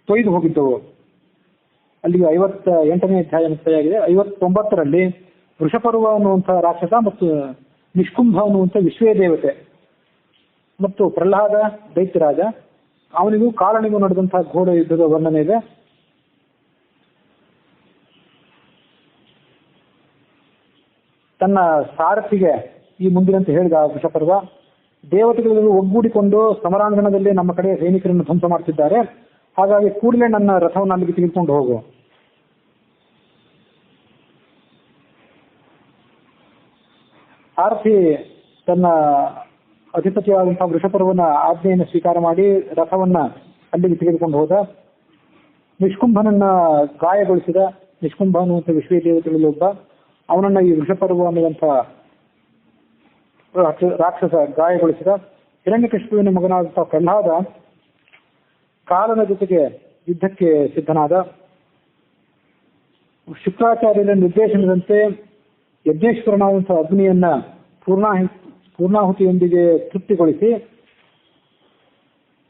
ತೊಯ್ದು ಹೋಗಿದ್ದವು. ಅಲ್ಲಿಗೆ 58ನೇ ಅಧ್ಯಾಯ ಮುಕ್ತಾಯಾಗಿದೆ. 59ರಲ್ಲಿ ವೃಷಪರ್ವ ಅನ್ನುವಂಥ ರಾಕ್ಷಸ ಮತ್ತು ನಿಷ್ಕುಂಭ ಅನ್ನುವಂಥ ವಿಶ್ವೇ ದೇವತೆ ಮತ್ತು ಪ್ರಹ್ಲಾದ ದೈತ್ಯರಾಜ, ಅವನಿಗೂ ಕಾಲನಿಗೂ ನಡೆದಂತಹ ಘೋರ ಯುದ್ಧದ ವರ್ಣನೆ ಇದೆ. ತನ್ನ ಸಾರಥಿಗೆ ಈ ಮುಂದಿನಂತೆ ಹೇಳಿದ ವೃಷಪರ್ವ, ದೇವತೆಗಳು ಒಗ್ಗೂಡಿಕೊಂಡು ಸಮರಾಂಗಣದಲ್ಲಿ ನಮ್ಮ ಕಡೆ ಸೈನಿಕರನ್ನು ಧ್ವಂಸ ಮಾಡ್ತಿದ್ದಾರೆ, ಹಾಗಾಗಿ ಕೂಡಲೇ ನನ್ನ ರಥವನ್ನು ಅಲ್ಲಿಗೆ ತೆಗೆದುಕೊಂಡು ಹೋಗು. ಸಾರಥಿ ತನ್ನ ಅಧಿಪತಿಯಾದಂತಹ ವೃಷಪರ್ವನ ಆಜ್ಞೆಯನ್ನು ಸ್ವೀಕಾರ ಮಾಡಿ ರಥವನ್ನ ಅಲ್ಲಿಗೆ ತೆಗೆದುಕೊಂಡು ಹೋದ. ನಿಷ್ಕುಂಭನನ್ನ ಗಾಯಗೊಳಿಸಿದ. ನಿಷ್ಕುಂಭ ಅನ್ನುವಂಥ ವಿಶ್ವೇ ದೇವತೆಗಳಲ್ಲಿ ಒಬ್ಬ, ಅವನನ್ನ ಈ ವೃಷಪರ್ವ ಅನ್ನುವಂಥ ರಾಕ್ಷಸ ಗಾಯಗೊಳಿಸಿದ. ಹಿರಣ್ಯಕಶಿಪುವಿನ ಮಗನಾದಂತಹ ಪ್ರಹ್ಲಾದ ಕಾಲನ ಜೊತೆಗೆ ಯುದ್ಧಕ್ಕೆ ಸಿದ್ಧನಾದ. ಶುಕ್ರಾಚಾರ್ಯರ ನಿರ್ದೇಶನದಂತೆ ಯಜ್ಞೇಶ್ವರನಾದಂತಹ ಅಗ್ನಿಯನ್ನ ಪೂರ್ಣಾಹುತಿಯೊಂದಿಗೆ ತೃಪ್ತಿಗೊಳಿಸಿ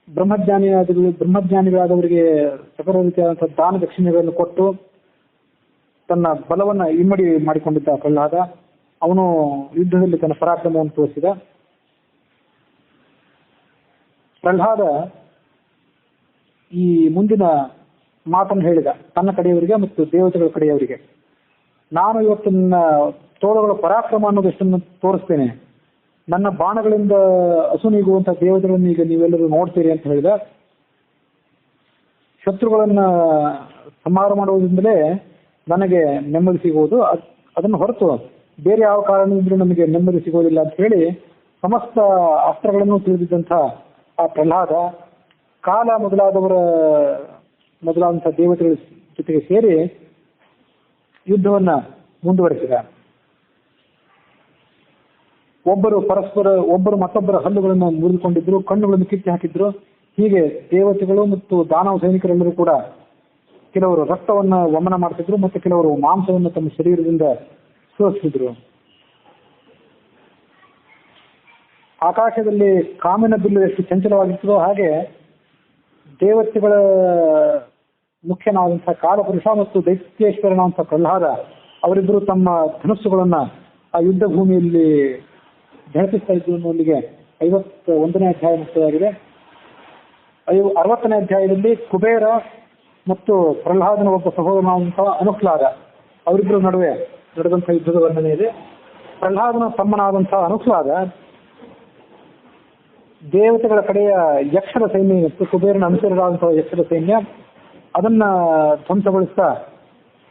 ಬ್ರಹ್ಮಜ್ಞಾನಿಗಳಾದವರಿಗೆ ಸಕಲ ರೀತಿಯಾದಂತಹ ದಾನ ದಕ್ಷಿಣೆಗಳನ್ನು ಕೊಟ್ಟು ತನ್ನ ಬಲವನ್ನ ಇಮ್ಮಡಿ ಮಾಡಿಕೊಂಡಿದ್ದ ಪ್ರಹ್ಲಾದ. ಅವನು ಯುದ್ಧದಲ್ಲಿ ತನ್ನ ಪರಾಕ್ರಮವನ್ನು ತೋರಿಸಿದ. ಪ್ರಹ್ಲಾದ ಈ ಮುಂದಿನ ಮಾತನ್ನು ಹೇಳಿದ ತನ್ನ ಕಡೆಯವರಿಗೆ ಮತ್ತು ದೇವತೆಗಳ ಕಡೆಯವರಿಗೆ, ನಾನು ಇವತ್ತು ನನ್ನ ತೋಳುಗಳ ಪರಾಕ್ರಮ ಅನ್ನೋದಷ್ಟನ್ನು ತೋರಿಸ್ತೇನೆ, ನನ್ನ ಬಾಣಗಳಿಂದ ಅಸುನೀಗುವಂತಹ ದೇವತೆಗಳನ್ನು ಈಗ ನೀವೆಲ್ಲರೂ ನೋಡ್ತೀರಿ ಅಂತ ಹೇಳಿದ. ಶತ್ರುಗಳನ್ನ ಸಂಹಾರ ಮಾಡುವುದರಿಂದಲೇ ನನಗೆ ನೆಮ್ಮದಿ ಸಿಗುವುದು, ಅದನ್ನು ಹೊರತು ಬೇರೆ ಯಾವ ಕಾರಣದಿಂದಲೂ ನಮಗೆ ನೆಮ್ಮದಿ ಸಿಗೋದಿಲ್ಲ ಅಂತ ಹೇಳಿ ಸಮಸ್ತ ಅಸ್ತ್ರಗಳನ್ನು ತಿಳಿದಿದ್ದಂತಹ ಆ ಪ್ರಹ್ಲಾದ ಕಾಲ ಮೊದಲಾದಂತಹ ದೇವತೆಗಳ ಜೊತೆಗೆ ಸೇರಿ ಯುದ್ಧವನ್ನ ಮುಂದುವರೆಸಿದ. ಒಬ್ಬರು ಮತ್ತೊಬ್ಬರ ಹಲ್ಲುಗಳನ್ನು ಮುರಿದುಕೊಂಡಿದ್ರು, ಕಣ್ಣುಗಳನ್ನು ಕಿತ್ತಿ ಹಾಕಿದ್ರು. ಹೀಗೆ ದೇವತೆಗಳು ಮತ್ತು ದಾನವ ಸೈನಿಕರೆಲ್ಲರೂ ಕೂಡ ಕೆಲವರು ರಕ್ತವನ್ನ ವಮನ ಮಾಡ್ತಿದ್ರು ಮತ್ತು ಕೆಲವರು ಮಾಂಸವನ್ನು ತಮ್ಮ ಶರೀರದಿಂದ ಸೋಸಿದ್ರು. ಆಕಾಶದಲ್ಲಿ ಕಾಮಿನ ಬಿಲ್ಲು ಎಷ್ಟು ಚಂಚಲವಾಗಿರ್ತದೋ ಹಾಗೆ ದೇವತೆಗಳ ಮುಖ್ಯನಾದಂತಹ ಕಾಲಪುರುಷ ಮತ್ತು ದೈತ್ಯೇಶ್ವರನಾದಂತಹ ಪ್ರಹ್ಲಾದ ಅವರಿಬ್ಬರು ತಮ್ಮ ಧನುಸ್ಸುಗಳನ್ನ ಆ ಯುದ್ಧ ಭೂಮಿಯಲ್ಲಿ ಝಳಪಿಸ್ತಾ ಇದ್ದು ಅನ್ನೋಲ್ಲಿಗೆ 51ನೇ ಅಧ್ಯಾಯ ಮುಕ್ತಾಯಾಗಿದೆ. 60ನೇ ಅಧ್ಯಾಯದಲ್ಲಿ ಕುಬೇರ ಮತ್ತು ಪ್ರಹ್ಲಾದನ ಒಬ್ಬ ಸಹೋದರನಾದಂತಹ ಅನುಹ್ಲಾದ ಅವರಿಬ್ಬರ ನಡುವೆ ನಡೆದಂತಹ ಯುದ್ಧದ ವರ್ಣನೆ ಇದೆ. ಪ್ರಹ್ಲಾದನ ತಮ್ಮನಾದಂತಹ ಅನುಹ್ಲಾದ ದೇವತೆಗಳ ಕಡೆಯ ಯಕ್ಷರ ಸೈನ್ಯ ಮತ್ತು ಕುಬೇರನ ಅನುಸರರಾದಂತಹ ಯಕ್ಷರ ಸೈನ್ಯ ಅದನ್ನ ಧ್ವಂಸಗೊಳಿಸ್ತಾ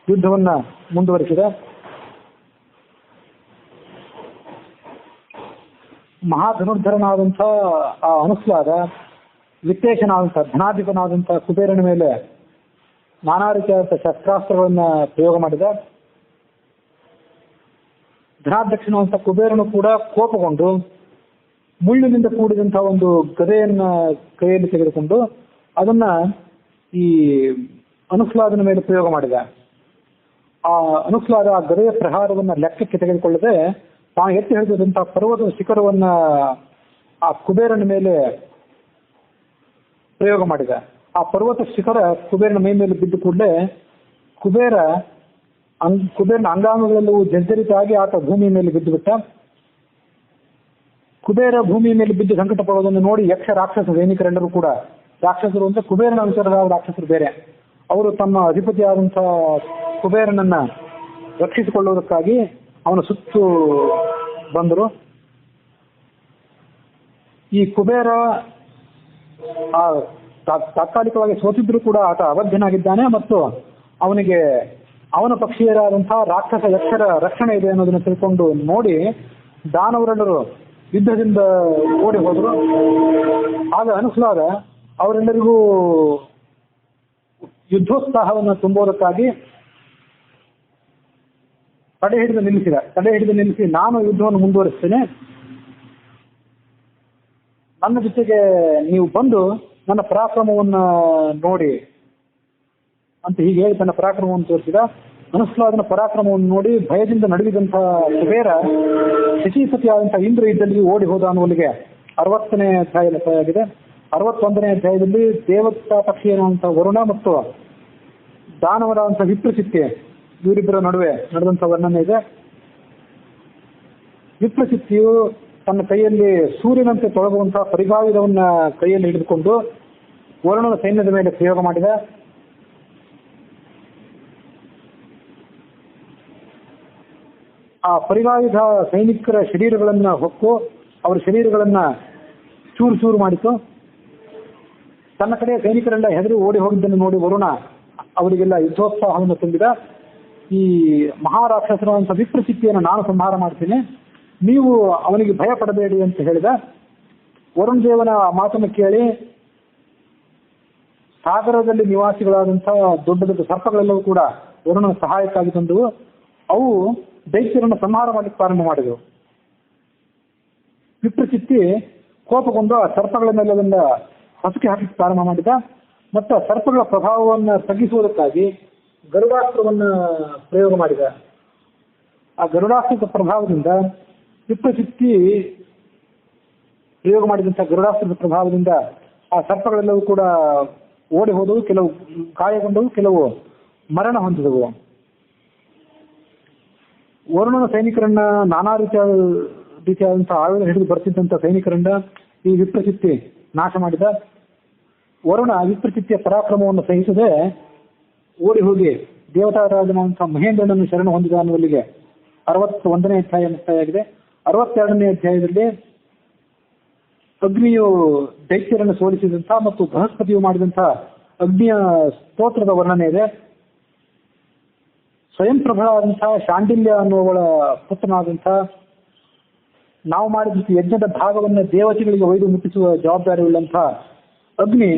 ಯುದ್ಧವನ್ನ ಮುಂದುವರಿಸಿದ. ಮಹಾಧನುರ್ಧರನಾದಂತಹ ಆ ಅನುಹ್ಲಾದ ವಿತ್ತೇಶನಾದಂತಹ ಧನಾಧಿಪನಾದಂತಹ ಕುಬೇರನ ಮೇಲೆ ನಾನಾ ರೀತಿಯಾದಂತಹ ಶಸ್ತ್ರಾಸ್ತ್ರಗಳನ್ನ ಪ್ರಯೋಗ ಮಾಡಿದ. ಧನಾಧ್ಯಕ್ಷನಾದಂತಹ ಕುಬೇರನು ಕೂಡ ಕೋಪಗೊಂಡು ಮುಳ್ಳಿನಿಂದ ಕೂಡಿದಂತಹ ಒಂದು ಗದೆಯನ್ನ ಕೈಯಲ್ಲಿ ತೆಗೆದುಕೊಂಡು ಅದನ್ನ ಈ ಅನುಹ್ಲಾದನ ಮೇಲೆ ಪ್ರಯೋಗ ಮಾಡಿದ. ಆ ಅನುಹ್ಲಾದ ಆ ಗದೆಯ ಪ್ರಹಾರವನ್ನ ಲೆಕ್ಕಕ್ಕೆ ತೆಗೆದುಕೊಳ್ಳದೆ ತಾನು ಎತ್ತಿ ಹಿಡಿದಂತಹ ಪರ್ವತದ ಶಿಖರವನ್ನ ಆ ಕುಬೇರನ ಮೇಲೆ ಪ್ರಯೋಗ ಮಾಡಿದ. ಆ ಪರ್ವತ ಶಿಖರ ಕುಬೇರನ ಮೈ ಮೇಲೆ ಬಿದ್ದ ಕೂಡಲೇ ಕುಬೇರನ ಅಂಗಾಂಗಗಳೆಲ್ಲವೂ ಜರ್ಜರಿತ ಆಗಿ ಆತ ಭೂಮಿಯ ಮೇಲೆ ಬಿದ್ದು ಬಿಟ್ಟ. ಕುಬೇರ ಭೂಮಿಯ ಮೇಲೆ ಬಿದ್ದು ಸಂಕಟ ಪಡುವುದನ್ನು ನೋಡಿ ಯಕ್ಷ ರಾಕ್ಷಸ ಸೈನಿಕರೆಲ್ಲರೂ ಕೂಡ, ರಾಕ್ಷಸರು ಅಂದ್ರೆ ಕುಬೇರನ ಅನುಸರರಾದ ರಾಕ್ಷಸರು ಬೇರೆ, ಅವರು ತಮ್ಮ ಅಧಿಪತಿಯಾದಂತಹ ಕುಬೇರನನ್ನ ರಕ್ಷಿಸಿಕೊಳ್ಳುವುದಕ್ಕಾಗಿ ಅವನ ಸುತ್ತು ಬಂದರು. ಈ ಕುಬೇರ ಆ ತಾತ್ಕಾಲಿಕವಾಗಿ ಸೋತಿದ್ರು ಕೂಡ ಆತ ಅಬದ್ಧನಾಗಿದ್ದಾನೆ ಮತ್ತು ಅವನಿಗೆ ಅವನ ಪಕ್ಷೀಯರಾದಂತಹ ರಾಕ್ಷಸ ಯಕ್ಷರ ರಕ್ಷಣೆ ಇದೆ ಅನ್ನೋದನ್ನು ತಿಳ್ಕೊಂಡು ನೋಡಿ ದಾನವರೆಲ್ಲರೂ ಯುದ್ಧದಿಂದ ಓಡಿ ಹೋದರು. ಆಗ ಅನುಸ್ಲಾಗ ಅವರೆಲ್ಲರಿಗೂ ಯುದ್ಧೋತ್ಸಾಹವನ್ನು ತುಂಬೋದಕ್ಕಾಗಿ ತಡೆ ಹಿಡಿದು ನಿಲ್ಲಿಸಿ ನಾನು ಯುದ್ಧವನ್ನು ಮುಂದುವರಿಸ್ತೇನೆ, ನನ್ನ ಜೊತೆಗೆ ನೀವು ಬಂದು ನನ್ನ ಪರಾಕ್ರಮವನ್ನು ನೋಡಿ ಅಂತ ಹೀಗೆ ಹೇಳಿ ತನ್ನ ಪರಾಕ್ರಮವನ್ನು ತೋರಿಸಿದ. ಅನುಸ್ಲಾದನ ಪರಾಕ್ರಮವನ್ನು ನೋಡಿ ಭಯದಿಂದ ನಡುಗಿದಂತಹ ಕುಬೇರ ಶಚೀಪತಿಯಾದಂತಹ ಇಂದ್ರ ಇದ್ದಲ್ಲಿ ಓಡಿ ಹೋದ ಅನ್ನುವಲ್ಲಿಗೆ 60ನೇ ಅಧ್ಯಾಯ ಆಗಿದೆ. 61ನೇ ಅಧ್ಯಾಯದಲ್ಲಿ ದೇವತಾ ಪಕ್ಷಿ ಎನ್ನುವಂತಹ ವರುಣ ಮತ್ತು ದಾನವರಾದಂತಹ ವಿಪ್ರಚಿತ್ತೆ ಇವರಿಬ್ಬರ ನಡುವೆ ನಡೆದಂತಹ ವರ್ಣನೆ ಇದೆ. ವಿಪ್ರಚಿತ್ತಿಯು ತನ್ನ ಕೈಯಲ್ಲಿ ಸೂರ್ಯನಂತೆ ತೊಳಗುವಂತಹ ಪರಿಭಾವಿದವನ್ನ ಕೈಯಲ್ಲಿ ಹಿಡಿದುಕೊಂಡು ವರುಣನ ಸೈನ್ಯದ ಮೇಲೆ ಪ್ರಯೋಗ ಮಾಡಿದ. ಆ ಪರಿಭಾವಿದ ಸೈನಿಕರ ಶರೀರಗಳನ್ನ ಹೊಕ್ಕು ಅವರ ಶರೀರಗಳನ್ನ ಚೂರು ಚೂರು ಮಾಡಿತು. ತನ್ನ ಕಡೆ ಸೈನಿಕರೆಲ್ಲ ಹೆದರಿ ಓಡಿ ಹೋಗಿದ್ದನ್ನು ನೋಡಿ ವರುಣ ಅವರಿಗೆಲ್ಲ ಯುದ್ಧೋತ್ಸಾಹವನ್ನು ತುಂಬಿದ. ಈ ಮಹಾರಾಕ್ಷಸರಂತ ವಿಪ್ರಚಿತ್ತಿಯನ್ನು ನಾನು ಸಂಹಾರ ಮಾಡ್ತೀನಿ, ನೀವು ಅವನಿಗೆ ಭಯ ಪಡಬೇಡಿ ಅಂತ ಹೇಳಿದ. ವರುಣ ದೇವನ ಮಾತನ್ನು ಕೇಳಿ ಸಾಗರದಲ್ಲಿ ನಿವಾಸಿಗಳಾದಂತಹ ದೊಡ್ಡ ದೊಡ್ಡ ಸರ್ಪಗಳೆಲ್ಲವೂ ಕೂಡ ವರುಣನ ಸಹಾಯಕ್ಕಾಗಿ ಬಂದವು. ಅವು ದೈತ್ಯರನ್ನು ಸಂಹಾರ ಮಾಡಲಿಕ್ಕೆ ಪ್ರಾರಂಭ ಮಾಡಿದವು. ವಿಪ್ರಚಿತ್ತಿ ಕೋಪಗೊಂಡು ಆ ಸರ್ಪಗಳನ್ನೆಲ್ಲದಿಂದ ಹಸುಕಿ ಹಾಕಲಿಕ್ಕೆ ಪ್ರಾರಂಭ ಮಾಡಿದ. ಮತ್ತು ಆ ಸರ್ಪಗಳ ಪ್ರಭಾವವನ್ನು ತಗ್ಗಿಸುವುದಕ್ಕಾಗಿ ಗರುಡಾಸ್ತ್ರವನ್ನು ಪ್ರಯೋಗ ಮಾಡಿದ. ಆ ಗರುಡಾಸ್ತ್ರದ ಪ್ರಭಾವದಿಂದ ವಿಪ್ರಚಿತ್ತಿ ಪ್ರಯೋಗ ಮಾಡಿದಂತಹ ಗರುಡಾಸ್ತ್ರದ ಪ್ರಭಾವದಿಂದ ಆ ಸರ್ಪಗಳೆಲ್ಲವೂ ಕೂಡ ಓಡಿ ಹೋದವು, ಕೆಲವು ಗಾಯಗೊಂಡವು, ಕೆಲವು ಮರಣ ಹೊಂದಿದವು. ವರುಣನ ಸೈನಿಕರನ್ನ ನಾನಾ ರೀತಿಯಾದಂತಹ ಆಯುಧ ಹಿಡಿದು ಬರ್ತಿದ್ದಂಥ ಸೈನಿಕರನ್ನ ಈ ವಿಪ್ರಚಿತ್ತಿ ನಾಶ ಮಾಡಿದ. ವರುಣ ವಿಪ್ರಚಿತ್ತಿಯ ಪರಾಕ್ರಮವನ್ನು ಸಹಿಸದೆ ಓಡಿ ಹೋಗಿ ದೇವತಾರಾಜನಂತಹ ಮಹೇಂದ್ರನನ್ನು ಶರಣ ಹೊಂದಿದ ಅನ್ನುವಲ್ಲಿಗೆ 61ನೇ ಅಧ್ಯಾಯ ಮುಕ್ತಾಯವಾಗಿದೆ. 62ನೇ ಅಧ್ಯಾಯದಲ್ಲಿ ಅಗ್ನಿಯು ದೈತ್ಯರನ್ನು ಸೋಲಿಸಿದಂತಹ ಮತ್ತು ಬೃಹಸ್ಪತಿಯು ಮಾಡಿದಂತಹ ಅಗ್ನಿಯ ಸ್ತೋತ್ರದ ವರ್ಣನೆ ಇದೆ. ಸ್ವಯಂ ಪ್ರಭಳಾದಂತಹ ಶಾಂಡಿಲ್ಯ ಅನ್ನುವಳ ಪುತ್ರನಾದಂತಹ ನಾವು ಮಾಡಿದಂಥ ಯಜ್ಞದ ಭಾಗವನ್ನು ದೇವತೆಗಳಿಗೆ ಒಯ್ದು ಮುಟ್ಟಿಸುವ ಜವಾಬ್ದಾರಿ ಉಳ್ಳಂತಹ ಅಗ್ನಿ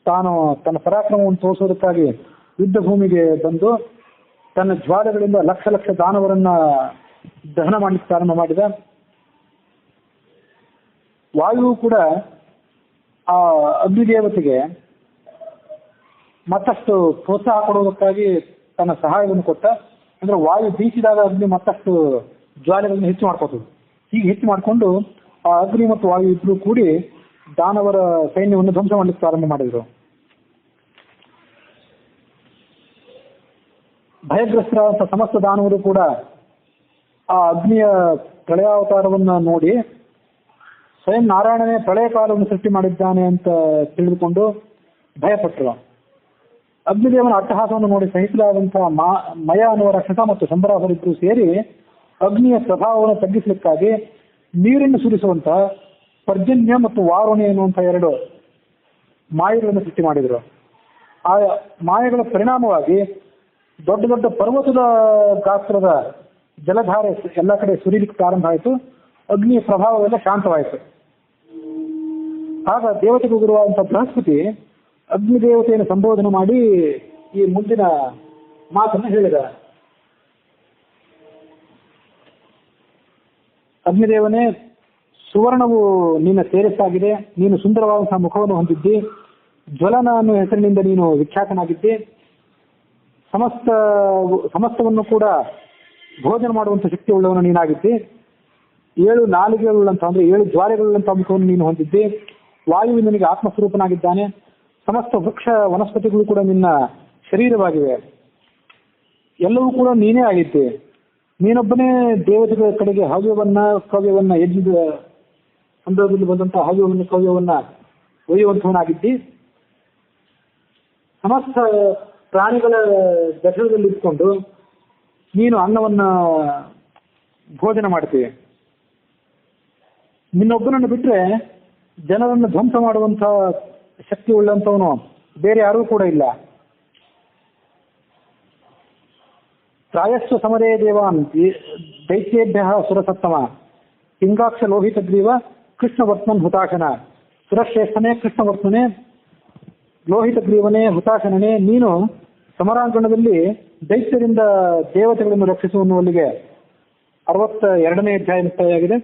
ತಾನು ತನ್ನ ಪರಾಕ್ರಮವನ್ನು ತೋರಿಸೋದಕ್ಕಾಗಿ ಯುದ್ಧ ಭೂಮಿಗೆ ಬಂದು ತನ್ನ ಜ್ವಾಲೆಗಳಿಂದ ಲಕ್ಷ ಲಕ್ಷ ದಾನವರನ್ನ ದಹನ ಮಾಡಲಿಕ್ಕೆ ಪ್ರಾರಂಭ ಮಾಡಿದ. ವಾಯುವು ಕೂಡ ಆ ಅಗ್ನಿದೇವತೆಗೆ ಮತ್ತಷ್ಟು ಪ್ರೋತ್ಸಾಹ ಕೊಡುವುದಕ್ಕಾಗಿ ತನ್ನ ಸಹಾಯವನ್ನು ಕೊಟ್ಟ. ಅಂದ್ರೆ ವಾಯು ಬೀಸಿದಾಗ ಅಗ್ನಿ ಮತ್ತಷ್ಟು ಜ್ವಾಲೆಗಳನ್ನು ಹೆಚ್ಚು ಮಾಡ್ಕೋತದೆ. ಹೀಗೆ ಹೆಚ್ಚು ಮಾಡಿಕೊಂಡು ಆ ಅಗ್ನಿ ಮತ್ತು ವಾಯು ಇಬ್ಬರು ಕೂಡಿ ದಾನವರ ಸೈನ್ಯವನ್ನು ಧ್ವಂಸ ಮಾಡಲಿಕ್ಕೆ ಪ್ರಾರಂಭ ಮಾಡಿದರು. ಭಯಗ್ರಸ್ತರಾದ ಸಮಸ್ತ ದಾನವರು ಕೂಡ ಆ ಅಗ್ನಿಯ ಪ್ರಳಯಾವತಾರವನ್ನು ನೋಡಿ ಸ್ವಯಂ ನಾರಾಯಣನೇ ಪ್ರಳಯ ಕಾಲವನ್ನು ಸೃಷ್ಟಿ ಮಾಡಿದ್ದಾನೆ ಅಂತ ತಿಳಿದುಕೊಂಡು ಭಯಪಟ್ಟರು. ಅಗ್ನಿದೇವನ ಅಟ್ಟಹಾಸವನ್ನು ನೋಡಿ ಸಹಿಸಲಾದಂತಹ ಮಯ ಅನ್ನುವ ರಾಕ್ಷಸ ಮತ್ತು ಶಂಬರಾಸರಿಬ್ಬರು ಸೇರಿ ಅಗ್ನಿಯ ಪ್ರಭಾವವನ್ನು ತಗ್ಗಿಸಲಿಕ್ಕಾಗಿ ನೀರನ್ನು ಸುರಿಸುವಂತಹ ಪರ್ಜನ್ಯ ಮತ್ತು ವಾರುಣಿ ಎನ್ನುವಂತಹ 2 ಮಾಯೆಗಳನ್ನು ಸೃಷ್ಟಿ ಮಾಡಿದರು. ಆ ಮಾಯೆಗಳ ಪರಿಣಾಮವಾಗಿ ದೊಡ್ಡ ದೊಡ್ಡ ಪರ್ವತದ ಗಾತ್ರದ ಜಲಧಾರೆ ಎಲ್ಲ ಕಡೆ ಸುರಿಲಿಕ್ಕೆ ಪ್ರಾರಂಭ ಆಯಿತು. ಅಗ್ನಿಯ ಪ್ರಭಾವವೆಲ್ಲ ಶಾಂತವಾಯಿತು. ಆಗ ದೇವತೆಗೂ ಗುರುವಾದಂತಹ ಬೃಹಸ್ಪತಿ ಅಗ್ನಿದೇವತೆಯನ್ನು ಸಂಬೋಧನೆ ಮಾಡಿ ಈ ಮುಂದಿನ ಮಾತನ್ನು ಹೇಳಿದ. ಅಗ್ನಿದೇವನೇ, ಸುವರ್ಣವು ನಿನ್ನ ತೇಜಸ್ಸಾಗಿದೆ. ನೀನು ಸುಂದರವಾದಂತಹ ಮುಖವನ್ನು ಹೊಂದಿದ್ದಿ. ಜ್ವಲನ ಅನ್ನುವ ಹೆಸರಿನಿಂದ ನೀನು ವಿಖ್ಯಾತನಾಗಿದ್ದಿ. ಸಮಸ್ತವನ್ನು ಕೂಡ ಭೋಜನ ಮಾಡುವಂತ ಶಕ್ತಿ ಉಳ್ಳವನು ನೀನಾಗಿದ್ದಿ. 7 ನಾಲಿಗೆಗಳುಳ್ಳಂತಹ ಅಂದ್ರೆ 7 ಜ್ವಾಲೆಗಳುಳ್ಳಂತಹ ಮುಖವನ್ನು ನೀನು ಹೊಂದಿದ್ದಿ. ವಾಯುವಿನ ನಿನಗೆ ಆತ್ಮಸ್ವರೂಪನಾಗಿದ್ದಾನೆ. ಸಮಸ್ತ ವೃಕ್ಷ ವನಸ್ಪತಿಗಳು ಕೂಡ ನಿನ್ನ ಶರೀರವಾಗಿವೆ. ಎಲ್ಲವೂ ಕೂಡ ನೀನೇ ಆಗಿದ್ದೆ. ನೀನೊಬ್ಬನೇ ದೇವತೆಗಳ ಕಡೆಗೆ ಕವ್ಯವನ್ನ ಯಜ್ಞದ ಸಂದರ್ಭದಲ್ಲಿ ಬಂದಂತಹ ಕವ್ಯವನ್ನ ಒಯ್ಯುವಂತವನಾಗಿದ್ದಿ. ಸಮಸ್ತ ಪ್ರಾಣಿಗಳ ದಶದಲ್ಲಿ ಇಟ್ಕೊಂಡು ನೀನು ಅನ್ನವನ್ನ ಭೋಜನ ಮಾಡ್ತೀವಿ. ನಿನ್ನೊಬ್ಬನನ್ನು ಬಿಟ್ರೆ ಜನರನ್ನು ಧ್ವಂಸ ಮಾಡುವಂಥ ಶಕ್ತಿ ಉಳ್ಳಂಥವನು ಬೇರೆ ಯಾರೂ ಕೂಡ ಇಲ್ಲ. ತ್ರಾಯಸ್ವ ಸಮರೇ ದೇವಾನ್ ದೈತ್ಯೇಭ್ಯ ಸುರಸತ್ತಮ ಪಿಂಗಾಕ್ಷ ಲೋಹಿತ ಗ್ರೀವ ಕೃಷ್ಣವರ್ತ್ಮನ್ ಹುತಾಶನ. ಸುರಶ್ರೇಷ್ಠನೇ, ಕೃಷ್ಣವರ್ತ್ಮನೇ, ಲೋಹಿತ ಗ್ರೀವನೇ, ಹುತಾಶನೇ, ನೀನು ಸಮರಾಂಗಣದಲ್ಲಿ ದೈತ್ಯರಿಂದ ದೇವತೆಗಳನ್ನು ರಕ್ಷಿಸುವಲ್ಲಿಗೆ 62ನೇ ಅಧ್ಯಾಯ ಮುಕ್ತಾಯವಾಗಿದೆ.